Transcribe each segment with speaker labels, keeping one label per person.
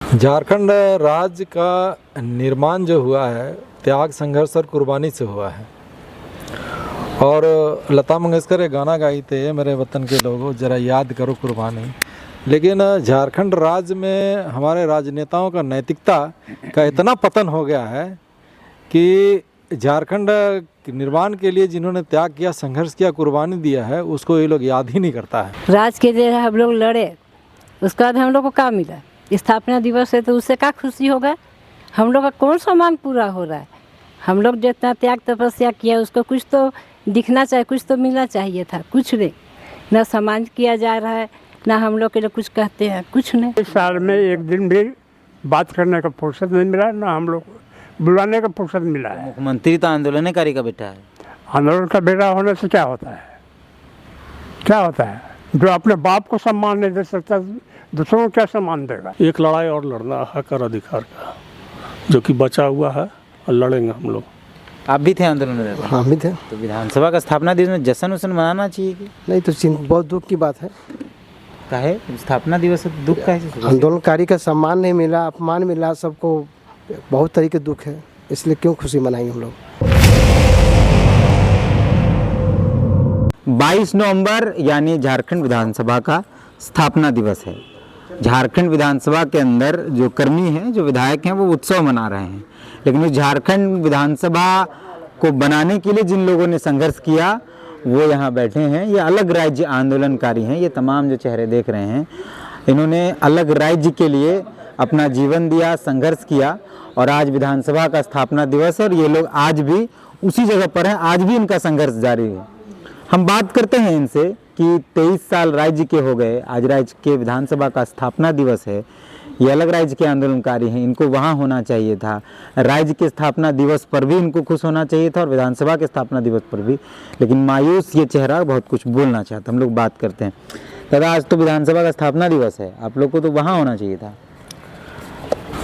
Speaker 1: झारखंड राज्य का निर्माण जो हुआ है त्याग, संघर्ष और कुर्बानी से हुआ है। और लता मंगेशकर एक गाना गाई थे, मेरे वतन के लोगों ज़रा याद करो कुर्बानी। लेकिन झारखंड राज्य में हमारे राजनेताओं का नैतिकता का इतना पतन हो गया है कि झारखंड निर्माण के लिए जिन्होंने त्याग किया, संघर्ष किया, कुर्बानी दिया है, उसको ये लोग याद ही नहीं करता है।
Speaker 2: राज के लिए हम लोग लड़े, उसके बाद हम लोग को क्या मिला? स्थापना दिवस है तो उससे क्या खुशी होगा? हम लोग का कौन सा मांग पूरा हो रहा है? हम लोग जितना त्याग तपस्या किया उसको कुछ तो दिखना चाहिए, कुछ तो मिलना चाहिए था। कुछ नहीं, ना सम्मान किया जा रहा है, ना हम लोग के लिए कुछ कहते हैं, कुछ नहीं।
Speaker 3: इस साल में एक दिन भी बात करने का फुर्सत नहीं मिला, ना हम लोग बुलाने का फुर्सत मिला है।
Speaker 4: मुख्यमंत्री तो आंदोलनकारी का बेटा है।
Speaker 3: आंदोलन का बेटा होने से क्या होता है? क्या होता है? जो अपने बाप को सम्मान नहीं दे सकता, दूसरों को क्या सम्मान देगा?
Speaker 5: एक लड़ाई और लड़ना हक और अधिकार का, जो कि बचा हुआ है, और लड़ेंगे हम लोग।
Speaker 4: आप भी थे आंदोलन में?
Speaker 6: हाँ भी थे।
Speaker 4: तो विधानसभा का स्थापना दिवस में जश्न उसन मनाना चाहिए कि
Speaker 6: नहीं? तो बहुत दुख की बात है।
Speaker 4: काहे स्थापना दिवस है, दुख का है?
Speaker 6: आंदोलनकारी का सम्मान नहीं मिला, अपमान मिला, सबको बहुत तरीके दुख है, इसलिए क्यों खुशी मनाएंगे हम लोग।
Speaker 4: 22 नवंबर यानी झारखंड विधानसभा का स्थापना दिवस है। झारखंड विधानसभा के अंदर जो कर्मी हैं, जो विधायक हैं, वो उत्सव मना रहे हैं। लेकिन उस झारखंड विधानसभा को बनाने के लिए जिन लोगों ने संघर्ष किया वो यहाँ बैठे हैं। ये अलग राज्य आंदोलनकारी हैं। ये तमाम जो चेहरे देख रहे हैं, इन्होंने अलग राज्य के लिए अपना जीवन दिया, संघर्ष किया, और आज विधानसभा का स्थापना दिवस है और ये लोग आज भी उसी जगह पर हैं, आज भी इनका संघर्ष जारी है। हम बात करते हैं इनसे कि 23 साल राज्य के हो गए, आज राज्य के विधानसभा का स्थापना दिवस है। ये अलग राज्य के आंदोलनकारी हैं, इनको वहाँ होना चाहिए था। राज्य के स्थापना दिवस पर भी इनको खुश होना चाहिए था और विधानसभा के स्थापना दिवस पर भी। लेकिन मायूस ये चेहरा बहुत कुछ बोलना चाहता। हम लोग बात करते हैं। दादा, आज तो विधानसभा का स्थापना दिवस है, आप लोग को तो वहाँ होना चाहिए था।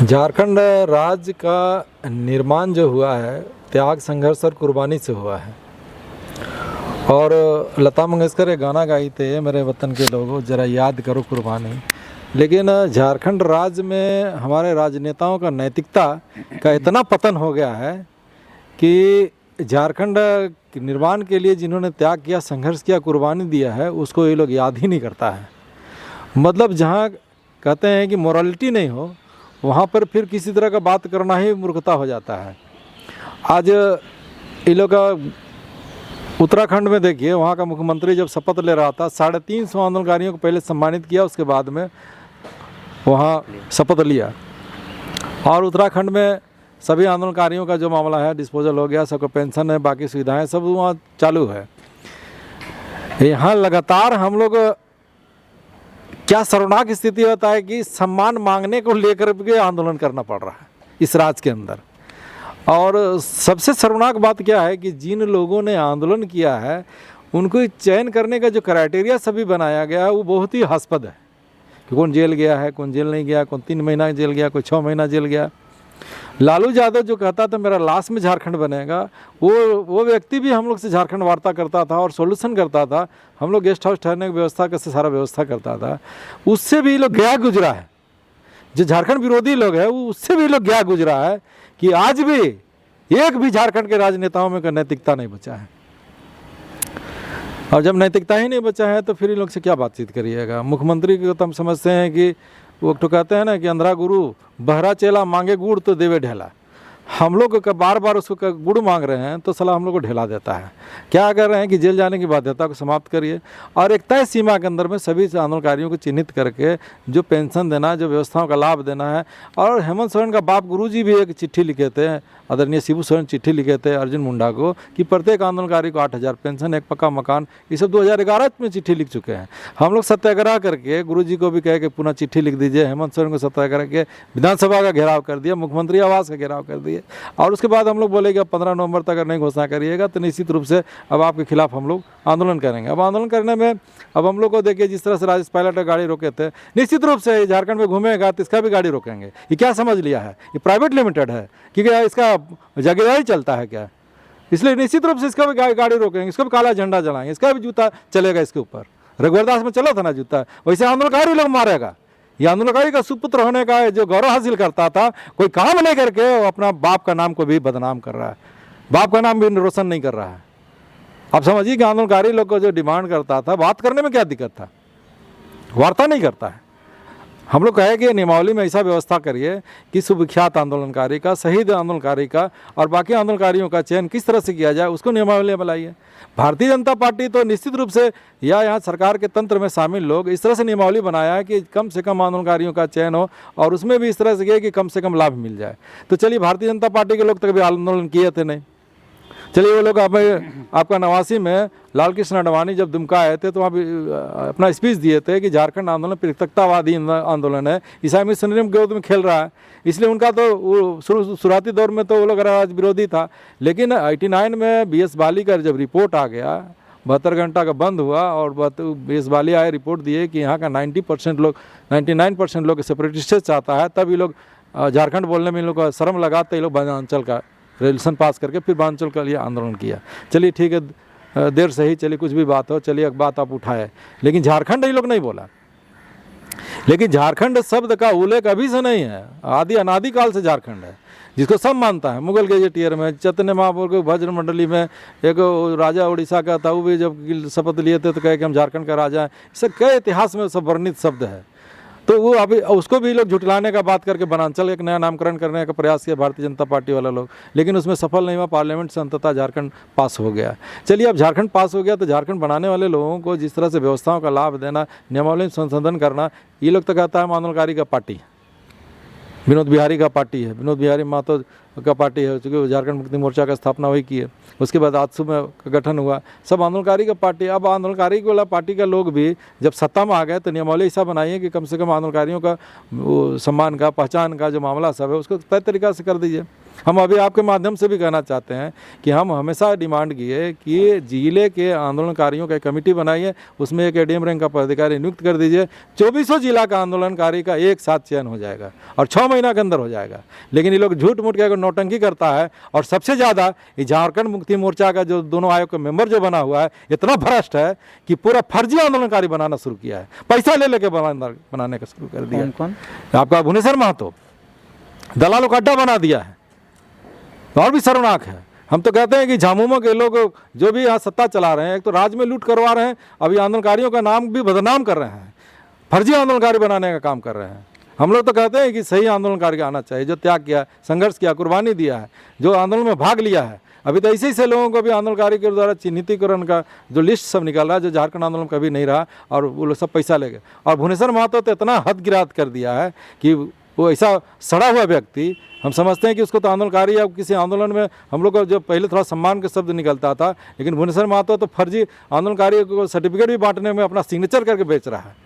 Speaker 1: झारखंड राज्य का निर्माण जो हुआ है त्याग, संघर्ष और कुर्बानी से हुआ है। और लता मंगेशकर एक गाना गाई थे, मेरे वतन के लोगों ज़रा याद करो कुर्बानी। लेकिन झारखंड राज्य में हमारे राजनेताओं का नैतिकता का इतना पतन हो गया है कि झारखंड निर्माण के लिए जिन्होंने त्याग किया, संघर्ष किया, कुर्बानी दिया है, उसको ये लोग याद ही नहीं करता है। मतलब जहाँ कहते हैं कि मोरालिटी नहीं हो, वहाँ पर फिर किसी तरह का बात करना ही मूर्खता हो जाता है। आज ये लोग का उत्तराखंड में देखिए, वहाँ का मुख्यमंत्री जब शपथ ले रहा था, 350 आंदोलनकारियों को पहले सम्मानित किया, उसके बाद में वहाँ शपथ लिया। और उत्तराखंड में सभी आंदोलनकारियों का जो मामला है डिस्पोजल हो गया, सबको पेंशन है, बाकी सुविधाएं सब वहाँ चालू है। यहाँ लगातार हम लोग क्या शर्मनाक स्थिति होता है कि सम्मान मांगने को लेकर के आंदोलन करना पड़ रहा है इस राज्य के अंदर। और सबसे शर्मनाक बात क्या है कि जिन लोगों ने आंदोलन किया है उनको चयन करने का जो क्राइटेरिया सभी बनाया गया है वो बहुत ही हास्पद है कि कौन जेल गया है, कौन जेल नहीं गया, कौन 3 महीना जेल गया, कोई 6 महीना जेल गया। लालू यादव जो कहता था मेरा लास्ट में झारखंड बनेगा, वो व्यक्ति भी हम लोग से झारखंड वार्ता करता था और सॉल्यूशन करता था। हम लोग गेस्ट हाउस ठहरने की व्यवस्था कैसे सारा व्यवस्था करता था, उससे भी लोग गया गुजरा है। जो झारखंड विरोधी लोग हैं वो उससे भी लोग गया गुजरा है कि आज भी एक भी झारखंड के राजनेताओं में का नैतिकता नहीं बचा है। और जब नैतिकता ही नहीं बचा है तो फिर इन लोग से क्या बातचीत करिएगा। मुख्यमंत्री को तो हम समझते हैं कि वो तो कहते हैं ना कि अंधरा गुरु बहरा चेला मांगे गुड़ तो देवे ढेला। हम लोग का बार बार उसको गुड़ मांग रहे हैं तो सलाह हम लोग को ढेला देता है। क्या कर रहे हैं कि जेल जाने की बाध्यता को समाप्त करिए और एक तय सीमा के अंदर में सभी आंदोलनकारियों को चिन्हित करके जो पेंशन देना है, जो व्यवस्थाओं का लाभ देना है। और हेमंत सोरेन का बाप गुरुजी भी एक चिट्ठी लिखे थे, आदरणीय शिबू सोरेन चिट्ठी लिखे थे अर्जुन मुंडा को कि प्रत्येक आंदोलनकारी को 8,000 पेंशन, एक पक्का मकान, ये सब 2011 में चिट्ठी लिख चुके हैं। हम लोग सत्याग्रह करके गुरुजी को भी कह के पुनः चिट्ठी लिख दीजिए। हेमंत सोरेन को सत्याग्रह के विधानसभा का घेराव कर दिया, मुख्यमंत्री आवास का घेराव कर दिए। और उसके बाद हम लोग बोले कि अब 15 नवंबर तक अगर नहीं घोषणा करिएगा तो निश्चित रूप से अब आपके खिलाफ हम लोग आंदोलन करेंगे। अब आंदोलन करने में अब हम लोग को देखिए जिस तरह से राजेश पायलट गाड़ी रोके थे, निश्चित रूप से झारखंड में घूमेगा तो इसका भी गाड़ी रोकेंगे। ये क्या समझ लिया है? ये प्राइवेट लिमिटेड है कि क्या इसका जागीरदारी चलता है क्या? इसलिए निश्चित रूप से इसका भी गाड़ी रोकेंगे, इसका भी काला झंडा जलाएंगे, इसका भी जूता चलेगा इसके ऊपर। रघुवरदास में चला था ना जूता, वैसे आंदोलनकारी लोग मारेगा। ये आंदोलनकारी का सुपुत्र होने का जो गौरव हासिल करता था, कोई काम नहीं करके वो अपना बाप का नाम को भी बदनाम कर रहा है, बाप का नाम भी रोशन नहीं कर रहा है। आप समझिए कि आंदोलनकारी लोग को जो डिमांड करता था, बात करने में क्या दिक्कत था, वार्ता नहीं करता है। हम लोग कहे कि नियमावली में ऐसा व्यवस्था करिए कि सुविख्यात आंदोलनकारी का, शहीद आंदोलनकारी का और बाकी आंदोलनकारियों का चयन किस तरह से किया जाए, उसको नियमावली में लाइए। भारतीय जनता पार्टी तो निश्चित रूप से या यहाँ सरकार के तंत्र में शामिल लोग इस तरह से नियमावली बनाया है कि कम से कम आंदोलनकारियों का चयन हो और उसमें भी इस तरह से किया कि कम से कम लाभ मिल जाए। तो चलिए, भारतीय जनता पार्टी के लोग तो कभी आंदोलन किए थे नहीं, चलिए वो लोग आपका 89 में लाल कृष्ण आडवाणी जब दुमका आए थे तो वहाँ भी अपना स्पीच दिए थे कि झारखंड आंदोलन पृथकतावादी आंदोलन है, ईसाई मिशनरी के विरोध में खेल रहा है। इसलिए उनका तो शुरुआती दौर में तो वो लोग राज विरोधी था, लेकिन 89 में BS बाली का जब रिपोर्ट आ गया, 72 घंटा का बंद हुआ और BS बाली आए, रिपोर्ट दिए कि यहाँ का 99% लोग सेपरेटिस्ट चाहता है, तब ये लोग झारखंड बोलने में इन लोग को शर्म लगा, तो ये लोग वनांचल का रेजोल्यूशन पास करके फिर वनांचल का लिए आंदोलन किया। चलिए ठीक है, देर से ही, चलिए कुछ भी बात हो, चलिए एक बात आप उठाए, लेकिन झारखंड ये लोग नहीं बोला। लेकिन झारखंड शब्द का उल्लेख अभी से नहीं है, आदि अनादि काल से झारखंड है, जिसको सब मानता है। मुगल गजेटियर में, चैतन्य महाप्रभु के भजन मंडली में एक राजा उड़ीसा का था, वो भी जब शपथ लिए थे तो कहे कि हम झारखंड का राजा हैं। इससे कई इतिहास में सब वर्णित शब्द है, तो वो अभी उसको भी लोग झुटलाने का बात करके वनांचल एक नया नामकरण करने का प्रयास किया भारतीय जनता पार्टी वाला लोग, लेकिन उसमें सफल नहीं हुआ। पार्लियामेंट से अंततः झारखंड पास हो गया। चलिए, अब झारखंड पास हो गया तो झारखंड बनाने वाले लोगों को जिस तरह से व्यवस्थाओं का लाभ देना, नियमावली में संशोधन करना, ये लोग तो कहता है हम आंदोलनकारी का पार्टी, विनोद बिहारी का पार्टी है, विनोद बिहारी महतो का पार्टी है, चूँकि झारखंड मुक्ति मोर्चा का स्थापना वही की है। उसके बाद आजसू में गठन हुआ, सब आंदोलनकारी का पार्टी। अब आंदोलनकारी वाला पार्टी का लोग भी जब सत्ता में आ गए तो नियमावली ऐसा बनाइए कि कम से कम आंदोलनकारियों का सम्मान का, पहचान का जो मामला सब है उसको तय तरीका से कर दीजिए। हम अभी आपके माध्यम से भी कहना चाहते हैं कि हम हमेशा डिमांड किए कि जिले के आंदोलनकारियों का कमेटी बनाइए, उसमें एक ADM रैंक का पदाधिकारी नियुक्त कर दीजिए। 2400 जिला का आंदोलनकारी का एक साथ चयन हो जाएगा और 6 महीना के अंदर हो जाएगा। लेकिन ये लोग झूठ मूठ के नौटंकी करता है, और सबसे ज़्यादा ये झारखंड मुक्ति मोर्चा का जो दोनों आयोग का मेंबर जो बना हुआ है, इतना भ्रष्ट है कि पूरा फर्जी आंदोलनकारी बनाना शुरू किया है, पैसा ले लेके बनाने का शुरू कर दिया।
Speaker 4: कौन?
Speaker 1: आपका भुवनेश्वर महतो दलालों का अड्डा बना दिया है, और भी शर्मनाक है। हम तो कहते हैं कि झामुमो के लोग जो भी यहाँ सत्ता चला रहे हैं, एक तो राज्य में लूट करवा रहे हैं, अभी आंदोलनकारियों का नाम भी बदनाम कर रहे हैं, फर्जी आंदोलनकारी बनाने का काम कर रहे हैं। हम लोग तो कहते हैं कि सही आंदोलनकारी आना चाहिए, जो त्याग किया, संघर्ष किया, कुर्बानी दिया है, जो आंदोलन में भाग लिया है। अभी तो ऐसे ऐसे लोगों को भी आंदोलनकारी के द्वारा चिन्हितीकरण का जो लिस्ट सब निकल रहा है, जो झारखंड आंदोलन कभी नहीं रहा, और वो लोग सब पैसा ले गए। और भुवनेश्वर महतो तो इतना हद गिरात कर दिया है कि वो ऐसा सड़ा हुआ व्यक्ति, हम समझते हैं कि उसको तो आंदोलनकारी या किसी आंदोलन में हम लोग को जो पहले थोड़ा सम्मान के शब्द निकलता था, लेकिन भुवनेश्वर महतो तो फर्जी आंदोलनकारी को सर्टिफिकेट भी बांटने में अपना सिग्नेचर करके बेच रहा है।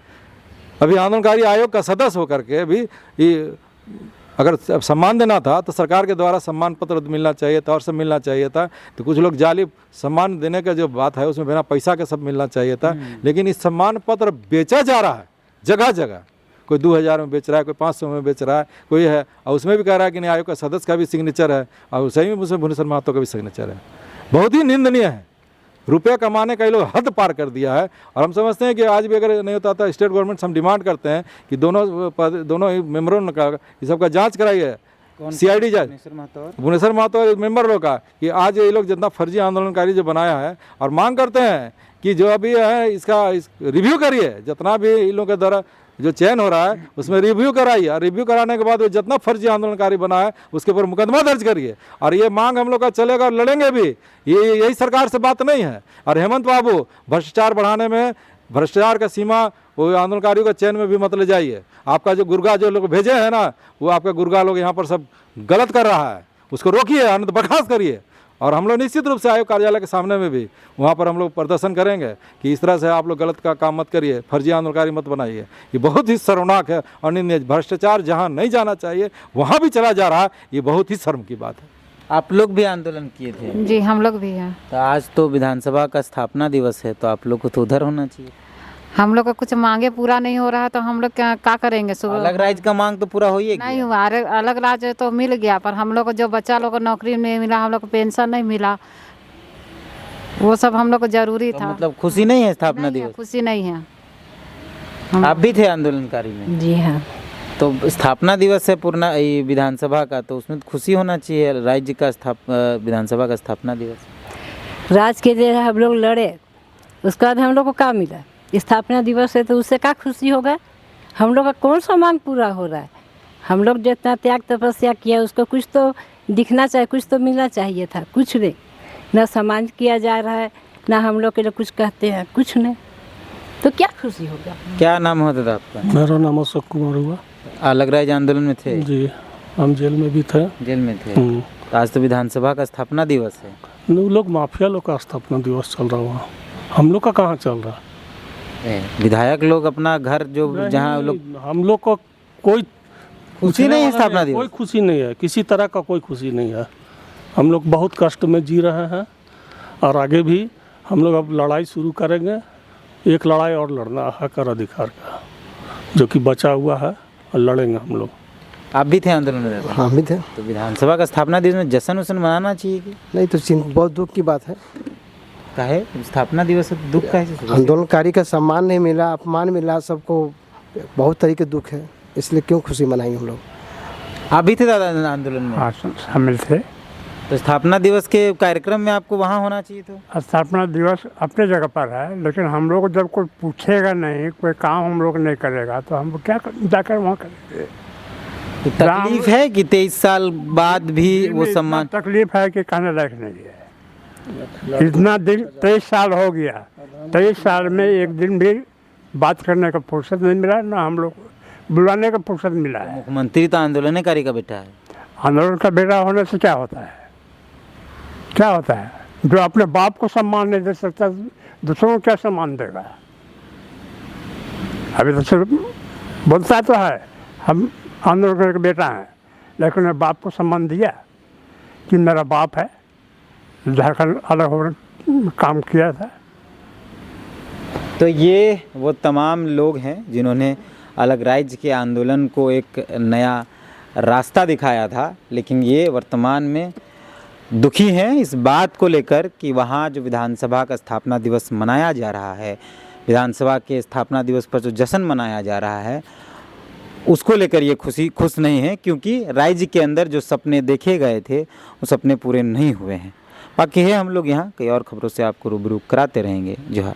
Speaker 1: अभी आंदोलनकारी आयोग का सदस्य होकर के भी अगर सम्मान देना था तो सरकार के द्वारा सम्मान पत्र मिलना चाहिए था और सब मिलना चाहिए था। तो कुछ लोग जाली सम्मान देने का जो बात है उसमें बिना पैसा के सब मिलना चाहिए था, लेकिन इस सम्मान पत्र बेचा जा रहा है जगह जगह। कोई 2000 में बेच रहा है, कोई 500 में बेच रहा है, कोई है, और उसमें भी कह रहा है कि नहीं आयोग का सदस्य का भी सिग्नेचर है, और सही में उसमें भुवनेश्वर महतो का भी सिग्नेचर है। बहुत ही निंदनीय है। रुपया कमाने का ये लोग हद पार कर दिया है। और हम समझते हैं कि आज भी अगर नहीं होता था स्टेट गवर्नमेंट से हम डिमांड करते हैं कि दोनों मेम्बरों का ये सब का जाँच कराइए, CID जाए भुवनेश्वर महतो मेंबर लोग का, कि आज ये लोग जितना फर्जी आंदोलनकारी जो बनाया है, और मांग करते हैं कि जो अभी है इसका रिव्यू करिए, जितना भी इन लोगों के द्वारा जो चयन हो रहा है उसमें रिव्यू कराइए, और रिव्यू कराने के बाद जितना फर्जी आंदोलनकारी बना है उसके ऊपर मुकदमा दर्ज करिए। और ये मांग हम लोग का चलेगा और लड़ेंगे भी, ये यही सरकार से बात नहीं है। और हेमंत बाबू भ्रष्टाचार बढ़ाने में, भ्रष्टाचार का सीमा वो आंदोलनकारियों का चयन में भी मत ले जाइए। आपका जो गुर्गा जो लोग भेजे हैं ना, वो आपका गुर्गा लोग यहाँ पर सब गलत कर रहा है, उसको रोकिए, अन्यथा बर्खास्त करिए। और हम लोग निश्चित रूप से आयोग कार्यालय के सामने में भी वहाँ पर हम लोग प्रदर्शन करेंगे कि इस तरह से आप लोग गलत का काम मत करिए, फर्जी आंदोलनकारी मत बनाइए। ये बहुत ही शर्मनाक है और निंदनीय। भ्रष्टाचार जहाँ नहीं जाना चाहिए वहाँ भी चला जा रहा है, ये बहुत ही शर्म की बात है।
Speaker 4: आप लोग भी आंदोलन किए थे?
Speaker 2: जी, हम लोग भी हैं।
Speaker 4: तो आज तो विधानसभा का स्थापना दिवस है, तो आप लोग को तो उधर होना चाहिए।
Speaker 2: हम लोग का कुछ मांगे पूरा नहीं हो रहा है तो हम लोग क्या करेंगे? सुबह
Speaker 4: अलग राज्य का मांग तो पूरा हो ही
Speaker 2: नहीं हुआ, अलग राज्य तो मिल गया, पर हम लोग को जो बच्चा लोग को नौकरी नहीं मिला, हम लोग को पेंशन नहीं मिला, वो सब हम लोग को जरूरी
Speaker 4: तो
Speaker 2: था।
Speaker 4: मतलब खुशी नहीं है स्थापना
Speaker 2: नहीं है,
Speaker 4: दिवस?
Speaker 2: खुशी नहीं है।
Speaker 4: आप भी थे आंदोलनकारी में?
Speaker 2: जी हाँ।
Speaker 4: तो स्थापना दिवस है पूर्ण ये विधानसभा का, तो उसमें तो खुशी होना चाहिए, राज्य का विधानसभा का स्थापना दिवस।
Speaker 2: राज के लिए हम लोग लड़े, उसके बाद हम लोग को क्या मिला? स्थापना दिवस है तो उससे क्या खुशी होगा? हम लोग का कौन सा मांग पूरा हो रहा है? हम लोग जितना त्याग तपस्या किया उसको कुछ तो दिखना चाहिए, कुछ तो मिलना चाहिए था। कुछ नहीं, ना सम्मान किया जा रहा है, ना हम लोग के लिए कुछ कहते हैं, कुछ नहीं, तो क्या खुशी होगा?
Speaker 4: क्या नाम होता था आपका?
Speaker 5: मेरा नाम अशोक कुमार हुआ।
Speaker 4: अलग राज्य आंदोलन में थे?
Speaker 5: जी, हम जेल में भी थे।
Speaker 4: जेल में थे।
Speaker 5: हम्म।
Speaker 4: तो आज तो विधानसभा का स्थापना दिवस है।
Speaker 5: लोग लोग माफिया लोग का स्थापना दिवस चल रहा हुआ, हम लोग का कहाँ चल रहा?
Speaker 4: विधायक लोग अपना घर जो जहाँ लोग,
Speaker 5: हम लोग को कोई
Speaker 4: खुशी नहीं है स्थापना दिवस?
Speaker 5: कोई खुशी नहीं है, किसी तरह का कोई खुशी नहीं है। हम लोग बहुत कष्ट में जी रहे हैं और आगे भी हम लोग अब लड़ाई शुरू करेंगे। एक लड़ाई और लड़ना है कर अधिकार का, जो कि बचा हुआ है, और लड़ेंगे हम लोग।
Speaker 4: आप भी थे आंदोलन में?
Speaker 6: हाँ भी थे।
Speaker 4: तो विधानसभा का स्थापना दिवस में जश्न उसन मनाना चाहिए कि?
Speaker 6: नहीं तो बहुत दुख की बात है।
Speaker 4: काहे स्थापना दिवस है तो दुख का है?
Speaker 6: आंदोलनकारी का सम्मान नहीं मिला, अपमान मिला, सबको बहुत तरीके दुख है, इसलिए क्यों खुशी मनाएंगे हम लोग।
Speaker 4: आप भी थे दादा आंदोलन में?
Speaker 3: हाँ, शामिल थे।
Speaker 4: तो स्थापना दिवस के कार्यक्रम में आपको वहाँ होना चाहिए था।
Speaker 3: स्थापना दिवस अपने जगह पर है, लेकिन हम लोग जब कोई पूछेगा नहीं, कोई काम हम लोग नहीं करेगा, तो हम क्या जाकर वहाँ करेंगे?
Speaker 4: तो तकलीफ है कि 23 साल बाद भी वो सम्मान?
Speaker 3: तकलीफ है कि कहने लायक नहीं है। इतना दिन 23 साल हो गया, 23 साल में एक दिन भी बात करने का फुर्सत नहीं मिला, ना हम लोग बुलाने का फुर्सत मिला है।
Speaker 4: मुख्यमंत्री तो आंदोलनकारी का बेटा है।
Speaker 3: आंदोलन का बेटा होने से क्या होता है? क्या होता है? जो अपने बाप को सम्मान नहीं दे सकता, दूसरों को क्या सम्मान देगा? अभी तो सिर्फ बोलता तो है हम आंदोलन का बेटा हैं, लेकिन बाप को सम्मान दिया कि मेरा बाप है, झारखंड अलग हो काम किया था।
Speaker 4: तो ये वो तमाम लोग हैं जिन्होंने अलग राज्य के आंदोलन को एक नया रास्ता दिखाया था, लेकिन ये वर्तमान में दुखी हैं इस बात को लेकर कि वहाँ जो विधानसभा का स्थापना दिवस मनाया जा रहा है, विधानसभा के स्थापना दिवस पर जो जश्न मनाया जा रहा है, उसको लेकर ये खुश नहीं है, क्योंकि राज्य के अंदर जो सपने देखे गए थे वो सपने पूरे नहीं हुए हैं। बाकी है हम लोग यहाँ कई और खबरों से आपको रूबरू कराते रहेंगे। जोहार।